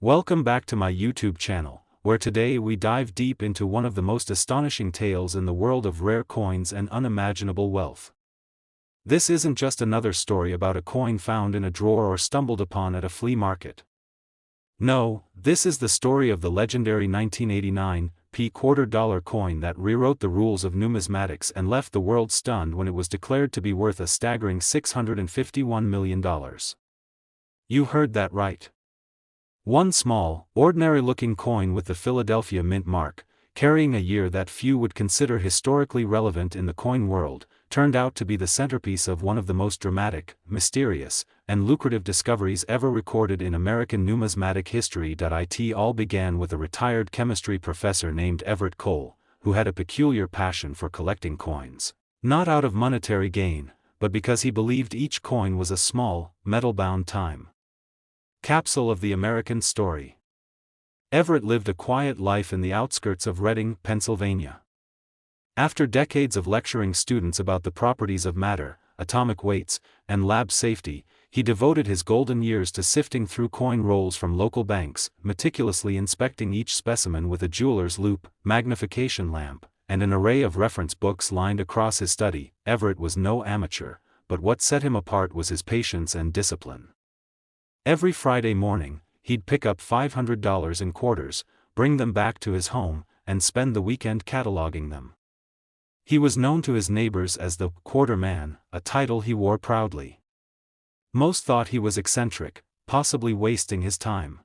Welcome back to my YouTube channel, where today we dive deep into one of the most astonishing tales in the world of rare coins and unimaginable wealth. This isn't just another story about a coin found in a drawer or stumbled upon at a flea market. No, this is the story of the legendary 1989 quarter-dollar coin that rewrote the rules of numismatics and left the world stunned when it was declared to be worth a staggering $651 million. You heard that right. One small, ordinary-looking coin with the Philadelphia Mint mark, carrying a year that few would consider historically relevant in the coin world, turned out to be the centerpiece of one of the most dramatic, mysterious, and lucrative discoveries ever recorded in American numismatic history. It all began with a retired chemistry professor named Everett Cole, who had a peculiar passion for collecting coins, not out of monetary gain, but because he believed each coin was a small, metal-bound time capsule of the American story. Everett lived a quiet life in the outskirts of Reading, Pennsylvania. After decades of lecturing students about the properties of matter, atomic weights, and lab safety, he devoted his golden years to sifting through coin rolls from local banks, meticulously inspecting each specimen with a jeweler's loupe, magnification lamp, and an array of reference books lined across his study. Everett was no amateur, but what set him apart was his patience and discipline. Every Friday morning, he'd pick up $500 in quarters, bring them back to his home, and spend the weekend cataloging them. He was known to his neighbors as the Quarter Man, a title he wore proudly. Most thought he was eccentric, possibly wasting his time.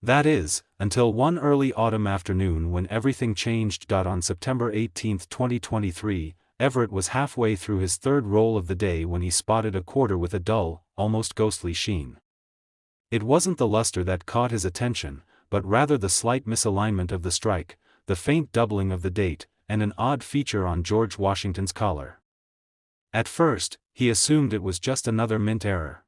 That is, until one early autumn afternoon when everything changed. On September 18, 2023, Everett was halfway through his third roll of the day when he spotted a quarter with a dull, almost ghostly sheen. It wasn't the luster that caught his attention, but rather the slight misalignment of the strike, the faint doubling of the date, and an odd feature on George Washington's collar. At first, he assumed it was just another mint error.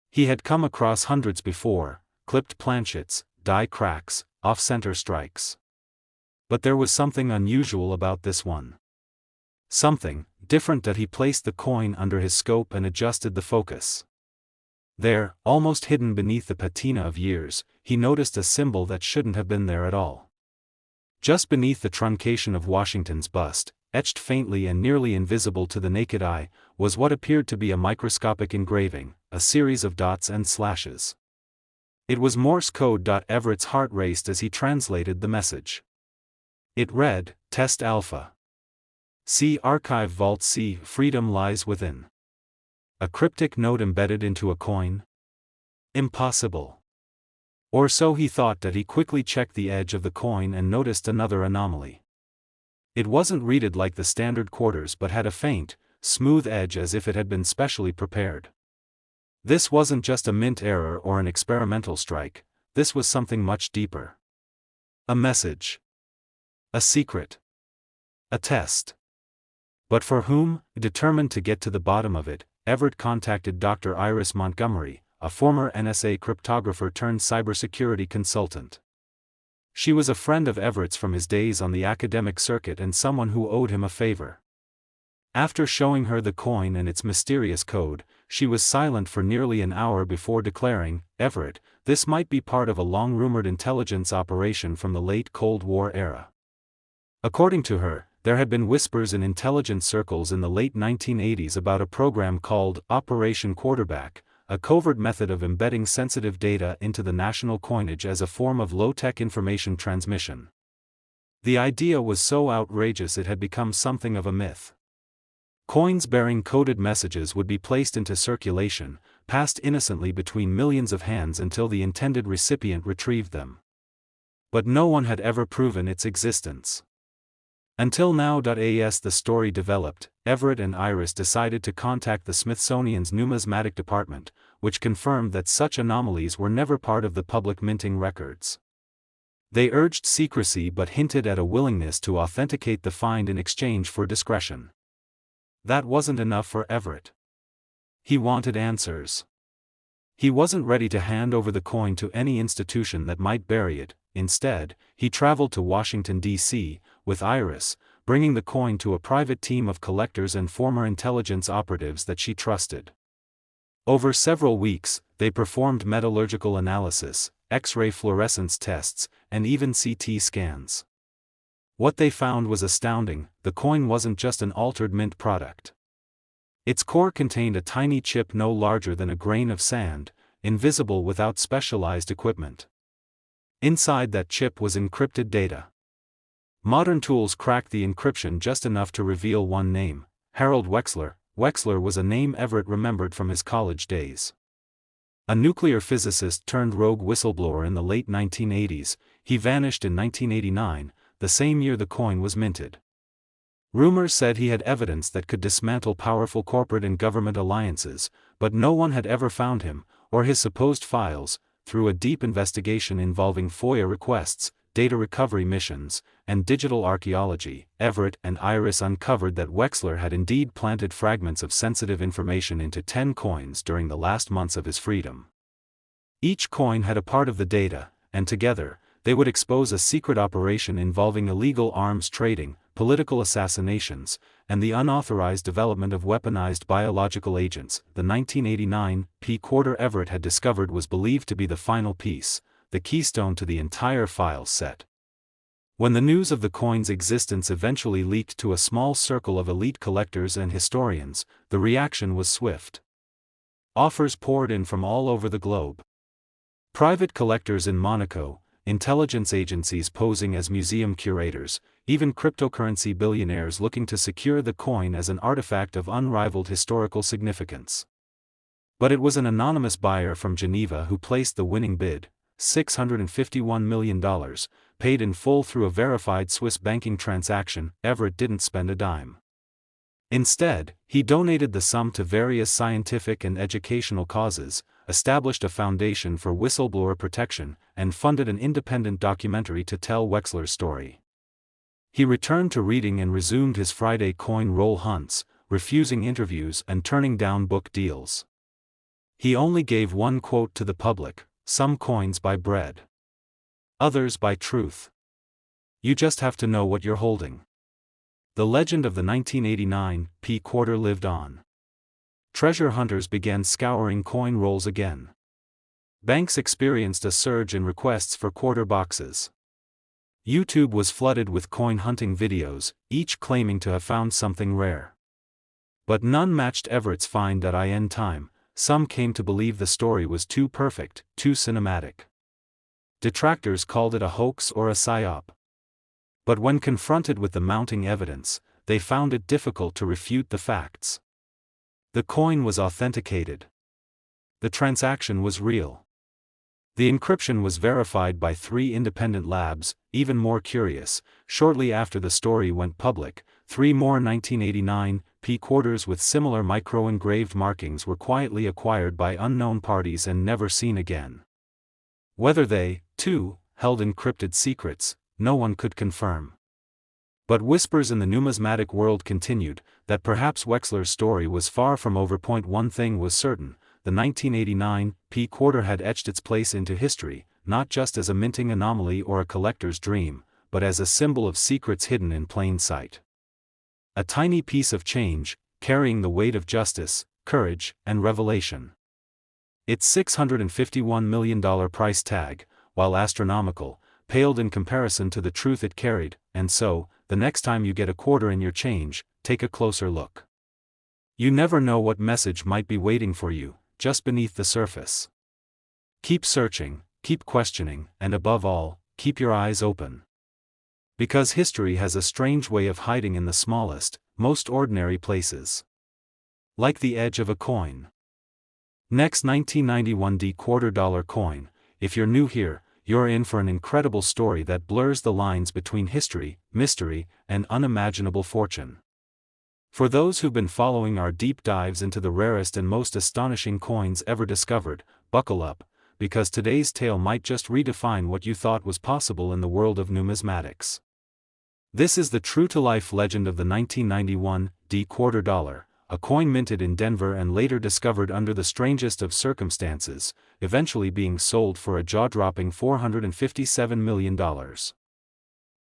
He had come across hundreds before, clipped planchets, die cracks, off-center strikes. But there was something unusual about this one. Something different. That he placed the coin under his scope and adjusted the focus. There, almost hidden beneath the patina of years, he noticed a symbol that shouldn't have been there at all. Just beneath the truncation of Washington's bust, etched faintly and nearly invisible to the naked eye, was what appeared to be a microscopic engraving, a series of dots and slashes. It was Morse code. Everett's heart raced as he translated the message. It read, "Test Alpha. See Archive Vault C. Freedom lies within." A cryptic note embedded into a coin? Impossible. Or so he thought. He quickly checked the edge of the coin and noticed another anomaly. It wasn't reeded like the standard quarters but had a faint, smooth edge as if it had been specially prepared. This wasn't just a mint error or an experimental strike, this was something much deeper. A message. A secret. A test. But for whom? Determined to get to the bottom of it, Everett contacted Dr. Iris Montgomery, a former NSA cryptographer turned cybersecurity consultant. She was a friend of Everett's from his days on the academic circuit and someone who owed him a favor. After showing her the coin and its mysterious code, she was silent for nearly an hour before declaring, "Everett, this might be part of a long-rumored intelligence operation from the late Cold War era." According to her, there had been whispers in intelligence circles in the late 1980s about a program called Operation Quarterback, a covert method of embedding sensitive data into the national coinage as a form of low-tech information transmission. The idea was so outrageous it had become something of a myth. Coins bearing coded messages would be placed into circulation, passed innocently between millions of hands until the intended recipient retrieved them. But no one had ever proven its existence. Until now. As the story developed, Everett and Iris decided to contact the Smithsonian's numismatic department, which confirmed that such anomalies were never part of the public minting records. They urged secrecy but hinted at a willingness to authenticate the find in exchange for discretion. That wasn't enough for Everett. He wanted answers. He wasn't ready to hand over the coin to any institution that might bury it. Instead, he traveled to Washington, D.C., with Iris, bringing the coin to a private team of collectors and former intelligence operatives that she trusted. Over several weeks, they performed metallurgical analysis, X-ray fluorescence tests, and even CT scans. What they found was astounding: the coin wasn't just an altered mint product. Its core contained a tiny chip no larger than a grain of sand, invisible without specialized equipment. Inside that chip was encrypted data. Modern tools cracked the encryption just enough to reveal one name: Harold Wexler. Wexler was a name Everett remembered from his college days. A nuclear physicist turned rogue whistleblower in the late 1980s, he vanished in 1989, the same year the coin was minted. Rumors said he had evidence that could dismantle powerful corporate and government alliances, but no one had ever found him, or his supposed files. Through a deep investigation involving FOIA requests, data recovery missions, and digital archaeology, Everett and Iris uncovered that Wexler had indeed planted fragments of sensitive information into 10 coins during the last months of his freedom. Each coin had a part of the data, and together, they would expose a secret operation involving illegal arms trading, political assassinations, and the unauthorized development of weaponized biological agents. The 1989 P-quarter Everett had discovered was believed to be the final piece, the keystone to the entire file set. When the news of the coin's existence eventually leaked to a small circle of elite collectors and historians, the reaction was swift. Offers poured in from all over the globe. Private collectors in Monaco, intelligence agencies posing as museum curators, even cryptocurrency billionaires looking to secure the coin as an artifact of unrivaled historical significance. But it was an anonymous buyer from Geneva who placed the winning bid, $651 million, paid in full through a verified Swiss banking transaction. Everett didn't spend a dime. Instead, he donated the sum to various scientific and educational causes, established a foundation for whistleblower protection, and funded an independent documentary to tell Wexler's story. He returned to reading and resumed his Friday coin roll hunts, refusing interviews and turning down book deals. He only gave one quote to the public: "Some coins buy bread. Others buy truth. You just have to know what you're holding." The legend of the 1989 P-quarter lived on. Treasure hunters began scouring coin rolls again. Banks experienced a surge in requests for quarter boxes. YouTube was flooded with coin hunting videos, each claiming to have found something rare. But none matched Everett's find. In time, some came to believe the story was too perfect, too cinematic. Detractors called it a hoax or a psyop. But when confronted with the mounting evidence, they found it difficult to refute the facts. The coin was authenticated. The transaction was real. The encryption was verified by 3 independent labs. Even more curious, shortly after the story went public, 3 more 1989 P-quarters with similar micro-engraved markings were quietly acquired by unknown parties and never seen again. Whether they, too, held encrypted secrets, no one could confirm. But whispers in the numismatic world continued, that perhaps Wexler's story was far from over. One thing was certain: the 1989 P-quarter had etched its place into history, not just as a minting anomaly or a collector's dream, but as a symbol of secrets hidden in plain sight. A tiny piece of change, carrying the weight of justice, courage, and revelation. Its $651 million price tag, while astronomical, paled in comparison to the truth it carried, and so, the next time you get a quarter in your change, take a closer look. You never know what message might be waiting for you, just beneath the surface. Keep searching, keep questioning, and above all, keep your eyes open. Because history has a strange way of hiding in the smallest, most ordinary places. Like the edge of a coin. Next, 1991 $quarter coin. If you're new here, you're in for an incredible story that blurs the lines between history, mystery, and unimaginable fortune. For those who've been following our deep dives into the rarest and most astonishing coins ever discovered, buckle up, because today's tale might just redefine what you thought was possible in the world of numismatics. This is the true-to-life legend of the 1991 $quarter, a coin minted in Denver and later discovered under the strangest of circumstances, eventually being sold for a jaw-dropping $457 million.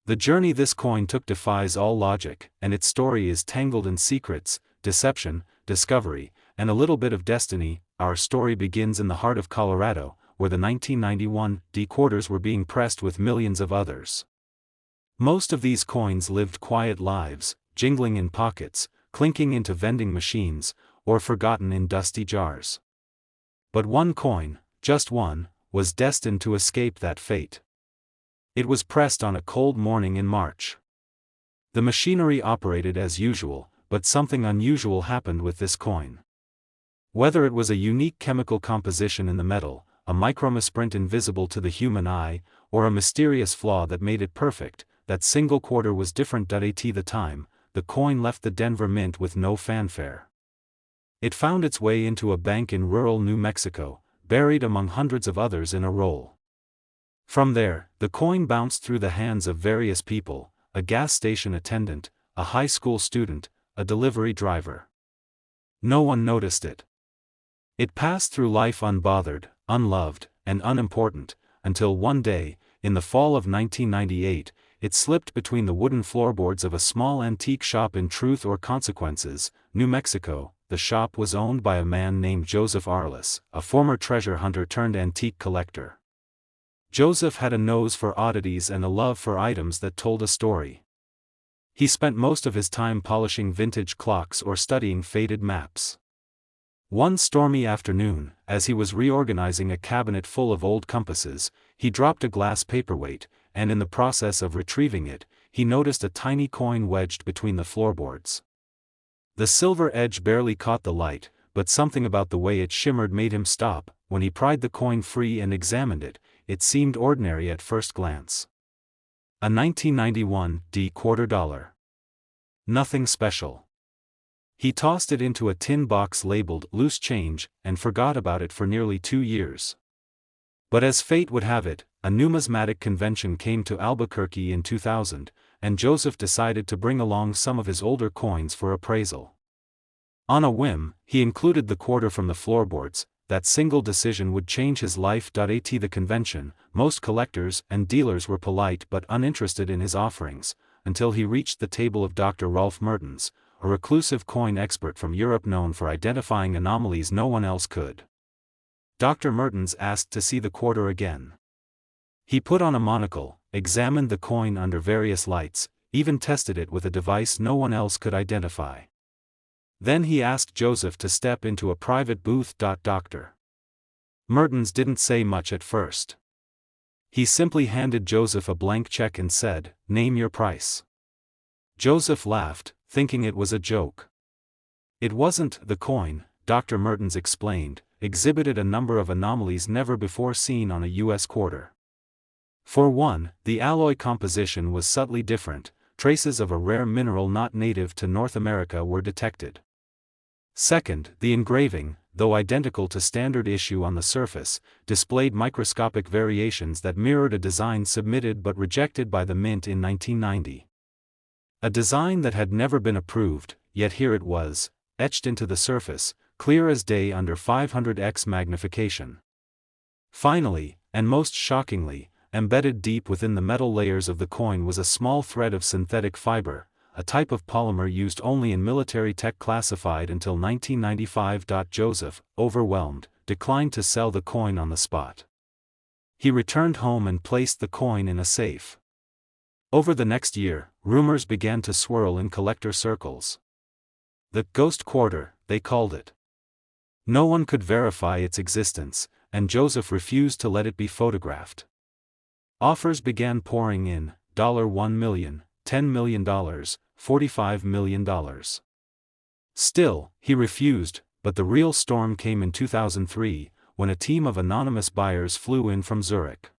The journey this coin took defies all logic, and its story is tangled in secrets, deception, discovery, and a little bit of destiny. Our story begins in the heart of Colorado, where the 1991 D quarters were being pressed with millions of others. Most of these coins lived quiet lives, jingling in pockets, clinking into vending machines, or forgotten in dusty jars. But one coin, just one, was destined to escape that fate. It was pressed on a cold morning in March. The machinery operated as usual, but something unusual happened with this coin. Whether it was a unique chemical composition in the metal, a micromisprint invisible to the human eye, or a mysterious flaw that made it perfect, that single quarter was different. At the time, the coin left the Denver Mint with no fanfare. It found its way into a bank in rural New Mexico, buried among hundreds of others in a roll. From there, the coin bounced through the hands of various people: a gas station attendant, a high school student, a delivery driver. No one noticed it. It passed through life unbothered, unloved, and unimportant, until one day, in the fall of 1998, it slipped between the wooden floorboards of a small antique shop in Truth or Consequences, New Mexico. The shop was owned by a man named Joseph Arliss, a former treasure hunter turned antique collector. Joseph had a nose for oddities and a love for items that told a story. He spent most of his time polishing vintage clocks or studying faded maps. One stormy afternoon, as he was reorganizing a cabinet full of old compasses, he dropped a glass paperweight, and in the process of retrieving it, he noticed a tiny coin wedged between the floorboards. The silver edge barely caught the light, but something about the way it shimmered made him stop. When he pried the coin free and examined it, it seemed ordinary at first glance. A 1991 D quarter dollar. Nothing special. He tossed it into a tin box labeled loose change, and forgot about it for nearly 2 years. But as fate would have it, a numismatic convention came to Albuquerque in 2000, and Joseph decided to bring along some of his older coins for appraisal. On a whim, he included the quarter from the floorboards. That single decision would change his life. At the convention, most collectors and dealers were polite but uninterested in his offerings, until he reached the table of Dr. Rolf Mertens, a reclusive coin expert from Europe known for identifying anomalies no one else could. Dr. Mertens asked to see the quarter again. He put on a monocle, examined the coin under various lights, even tested it with a device no one else could identify. Then he asked Joseph to step into a private booth. Dr. Mertens didn't say much at first. He simply handed Joseph a blank check and said, "Name your price." Joseph laughed, thinking it was a joke. It wasn't. The coin, Dr. Mertens explained, exhibited a number of anomalies never before seen on a U.S. quarter. For one, the alloy composition was subtly different. Traces of a rare mineral not native to North America were detected. Second, the engraving, though identical to standard issue on the surface, displayed microscopic variations that mirrored a design submitted but rejected by the Mint in 1990. A design that had never been approved, yet here it was, etched into the surface, clear as day under 500x magnification. Finally, and most shockingly, embedded deep within the metal layers of the coin was a small thread of synthetic fiber, a type of polymer used only in military tech classified until 1995. Joseph, overwhelmed, declined to sell the coin on the spot. He returned home and placed the coin in a safe. Over the next year, rumors began to swirl in collector circles. The ghost quarter, they called it. No one could verify its existence, and Joseph refused to let it be photographed. Offers began pouring in: $1 million, $10 million, $45 million. Still, he refused, but the real storm came in 2003, when a team of anonymous buyers flew in from Zurich.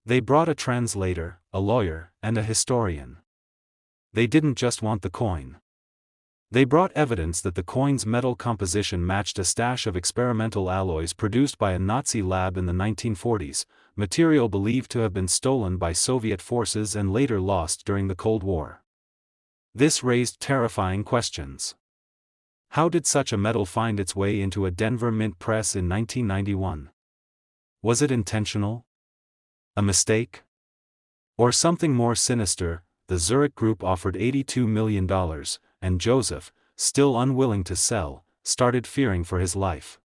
They brought a translator, a lawyer, and a historian. They didn't just want the coin. They brought evidence that the coin's metal composition matched a stash of experimental alloys produced by a Nazi lab in the 1940s, material believed to have been stolen by Soviet forces and later lost during the Cold War. This raised terrifying questions. How did such a metal find its way into a Denver Mint press in 1991? Was it intentional? A mistake? Or something more sinister? The Zurich group offered $82 million, and Joseph, still unwilling to sell, started fearing for his life.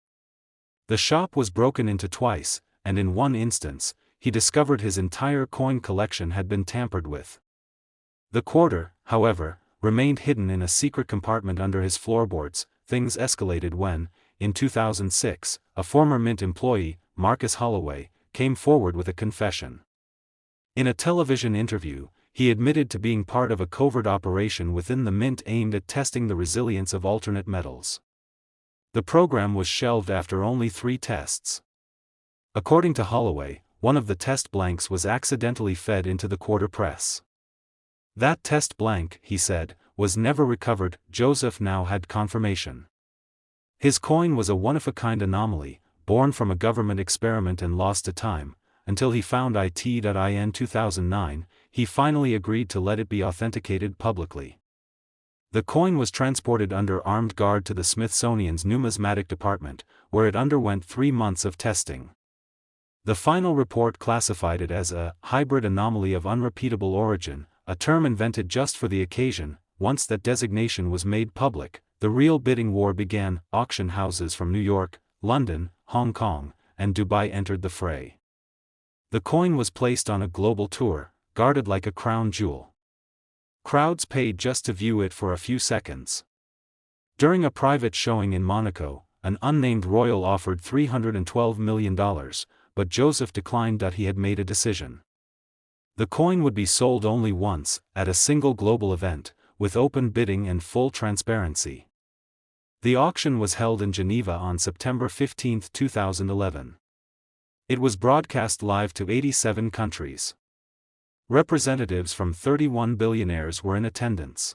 The shop was broken into twice, and in one instance, he discovered his entire coin collection had been tampered with. The quarter, however, remained hidden in a secret compartment under his floorboards. Things escalated when, in 2006, a former Mint employee, Marcus Holloway, came forward with a confession. In a television interview, he admitted to being part of a covert operation within the Mint aimed at testing the resilience of alternate metals. The program was shelved after only 3 tests. According to Holloway, one of the test blanks was accidentally fed into the quarter press. That test blank, he said, was never recovered. Joseph now had confirmation. His coin was a one-of-a-kind anomaly, born from a government experiment and lost to time. Until he found it.in 2009, he finally agreed to let it be authenticated publicly. The coin was transported under armed guard to the Smithsonian's Numismatic Department, where it underwent 3 months of testing. The final report classified it as a hybrid anomaly of unrepeatable origin, a term invented just for the occasion. Once that designation was made public, the real bidding war began. Auction houses from New York, London, Hong Kong, and Dubai entered the fray. The coin was placed on a global tour, guarded like a crown jewel. Crowds paid just to view it for a few seconds. During a private showing in Monaco, an unnamed royal offered $312 million, but Joseph declined that he had made a decision. The coin would be sold only once, at a single global event, with open bidding and full transparency. The auction was held in Geneva on September 15, 2011. It was broadcast live to 87 countries. Representatives from 31 billionaires were in attendance.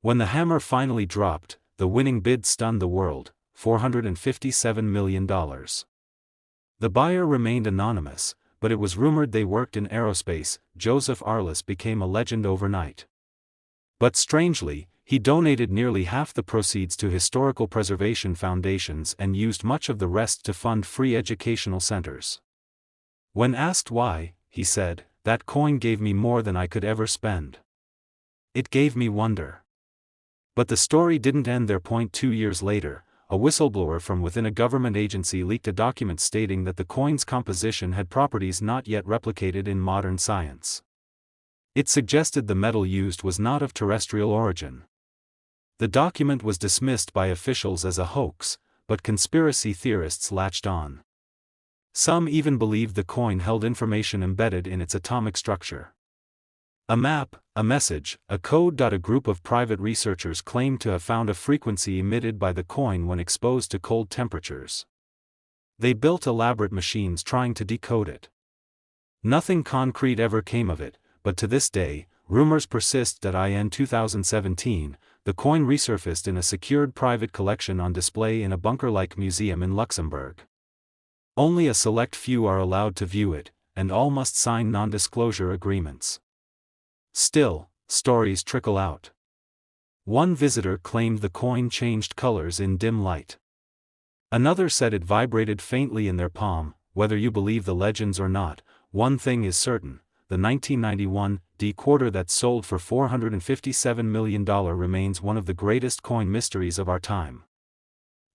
When the hammer finally dropped, the winning bid stunned the world, $457 million. The buyer remained anonymous, but it was rumored they worked in aerospace. Joseph Arliss became a legend overnight. But strangely, he donated nearly half the proceeds to historical preservation foundations and used much of the rest to fund free educational centers. When asked why, he said, "That coin gave me more than I could ever spend. It gave me wonder." But the story didn't end there. 2 years later, a whistleblower from within a government agency leaked a document stating that the coin's composition had properties not yet replicated in modern science. It suggested the metal used was not of terrestrial origin. The document was dismissed by officials as a hoax, but conspiracy theorists latched on. Some even believed the coin held information embedded in its atomic structure. A map, a message, a code. A group of private researchers claimed to have found a frequency emitted by the coin when exposed to cold temperatures. They built elaborate machines trying to decode it. Nothing concrete ever came of it, but to this day, rumors persist that in 2017, the coin resurfaced in a secured private collection on display in a bunker-like museum in Luxembourg. Only a select few are allowed to view it, and all must sign non-disclosure agreements. Still, stories trickle out. One visitor claimed the coin changed colors in dim light. Another said it vibrated faintly in their palm. Whether you believe the legends or not, one thing is certain: the 1991 D quarter that sold for $457 million remains one of the greatest coin mysteries of our time.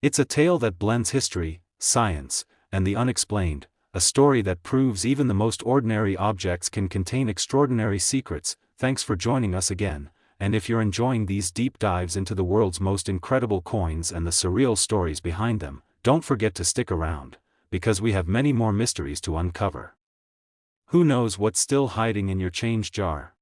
It's a tale that blends history, science, and the unexplained, a story that proves even the most ordinary objects can contain extraordinary secrets. Thanks for joining us again, and if you're enjoying these deep dives into the world's most incredible coins and the surreal stories behind them, don't forget to stick around, because we have many more mysteries to uncover. Who knows what's still hiding in your change jar?